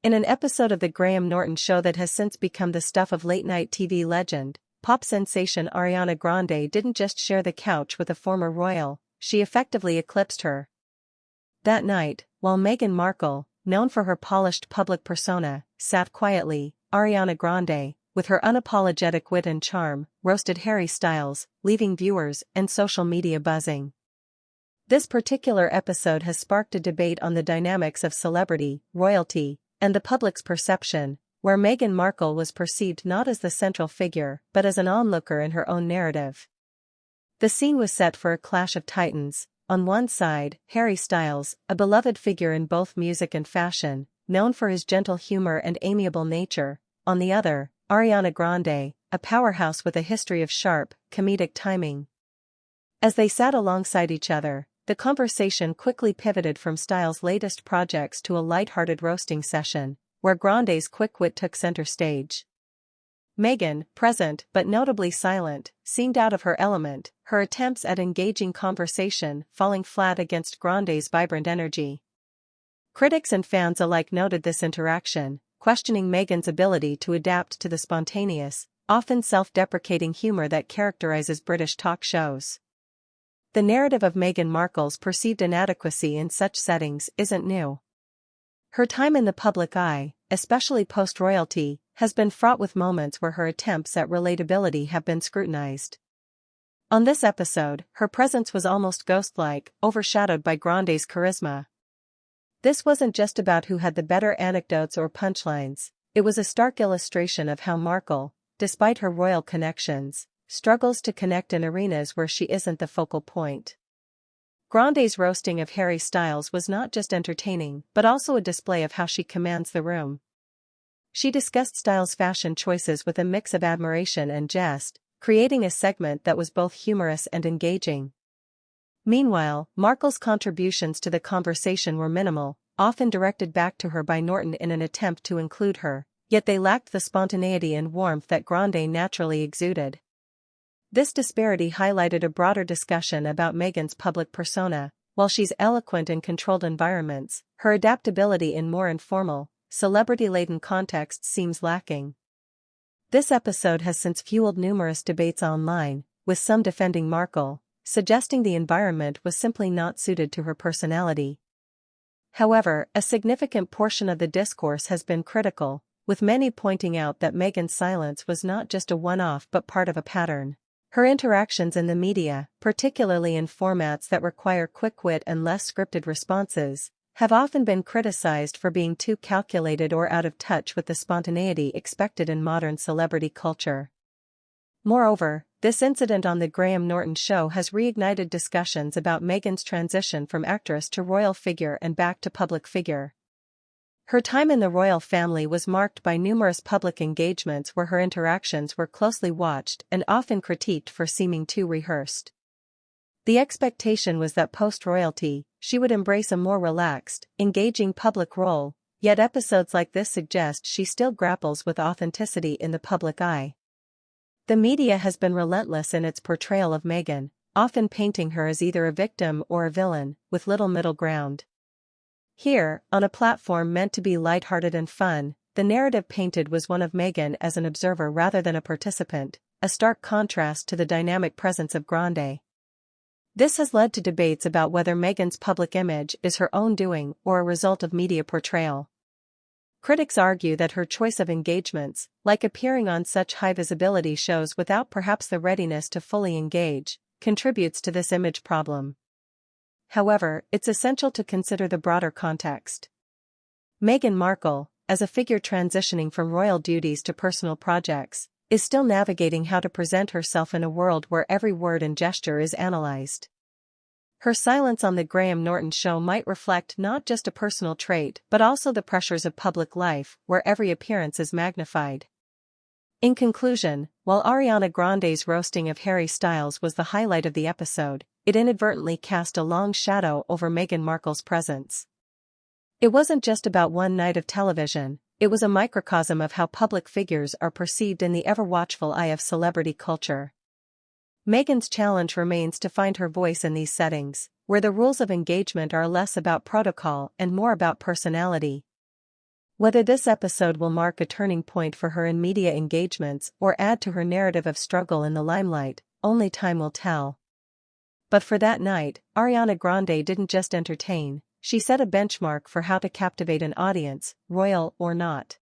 In an episode of the Norton show that has since become the stuff of late-night TV legend, pop sensation Ariana Grande didn't just share the couch with a former royal, she effectively eclipsed her. That night, while Meghan Markle, known for her polished public persona, sat quietly, Ariana Grande, with her unapologetic wit and charm, roasted Harry Styles, leaving viewers and social media buzzing. This particular episode has sparked a debate on the dynamics of celebrity, royalty, and the public's perception, where Meghan Markle was perceived not as the central figure but as an onlooker in her own narrative. The scene was set for a clash of titans. On one side, Harry Styles, a beloved figure in both music and fashion, known for his gentle humor and amiable nature. On the other, Ariana Grande, a powerhouse with a history of sharp, comedic timing. As they sat alongside each other, the conversation quickly pivoted from Styles' latest projects to a light-hearted roasting session, where Grande's quick wit took center stage. Meghan, present but notably silent, seemed out of her element, her attempts at engaging conversation falling flat against Grande's vibrant energy. Critics and fans alike noted this interaction, questioning Meghan's ability to adapt to the spontaneous, often self-deprecating humor that characterizes British talk shows. The narrative of Meghan Markle's perceived inadequacy in such settings isn't new. Her time in the public eye, especially post-royalty, has been fraught with moments where her attempts at relatability have been scrutinized. On this episode, her presence was almost ghost-like, overshadowed by Grande's charisma. This wasn't just about who had the better anecdotes or punchlines, it was a stark illustration of how Markle, despite her royal connections, struggles to connect in arenas where she isn't the focal point. Grande's roasting of Harry Styles was not just entertaining but also a display of how she commands the room. She discussed Styles' fashion choices with a mix of admiration and jest, creating a segment that was both humorous and engaging. Meanwhile, Markle's contributions to the conversation were minimal, often directed back to her by Norton in an attempt to include her, yet they lacked the spontaneity and warmth that Grande naturally exuded. This disparity highlighted a broader discussion about Meghan's public persona. While she's eloquent in controlled environments, her adaptability in more informal, celebrity-laden contexts seems lacking. This episode has since fueled numerous debates online, with some defending Markle, suggesting the environment was simply not suited to her personality. However, a significant portion of the discourse has been critical, with many pointing out that Meghan's silence was not just a one-off but part of a pattern. Her interactions in the media, particularly in formats that require quick wit and less scripted responses, have often been criticized for being too calculated or out of touch with the spontaneity expected in modern celebrity culture. Moreover, this incident on the Norton show has reignited discussions about Meghan's transition from actress to royal figure and back to public figure. Her time in the royal family was marked by numerous public engagements where her interactions were closely watched and often critiqued for seeming too rehearsed. The expectation was that post-royalty, she would embrace a more relaxed, engaging public role, yet episodes like this suggest she still grapples with authenticity in the public eye. The media has been relentless in its portrayal of Meghan, often painting her as either a victim or a villain, with little middle ground. Here, on a platform meant to be lighthearted and fun, the narrative painted was one of Meghan as an observer rather than a participant, a stark contrast to the dynamic presence of Grande. This has led to debates about whether Meghan's public image is her own doing or a result of media portrayal. Critics argue that her choice of engagements, like appearing on such high-visibility shows without perhaps the readiness to fully engage, contributes to this image problem. However, it's essential to consider the broader context. Meghan Markle, as a figure transitioning from royal duties to personal projects, is still navigating how to present herself in a world where every word and gesture is analyzed. Her silence on the Norton show might reflect not just a personal trait but also the pressures of public life, where every appearance is magnified. In conclusion, while Ariana Grande's roasting of Harry Styles was the highlight of the episode, it inadvertently cast a long shadow over Meghan Markle's presence. It wasn't just about one night of television, it was a microcosm of how public figures are perceived in the ever-watchful eye of celebrity culture. Meghan's challenge remains to find her voice in these settings, where the rules of engagement are less about protocol and more about personality. Whether this episode will mark a turning point for her in media engagements or add to her narrative of struggle in the limelight, only time will tell. But for that night, Ariana Grande didn't just entertain, she set a benchmark for how to captivate an audience, royal or not.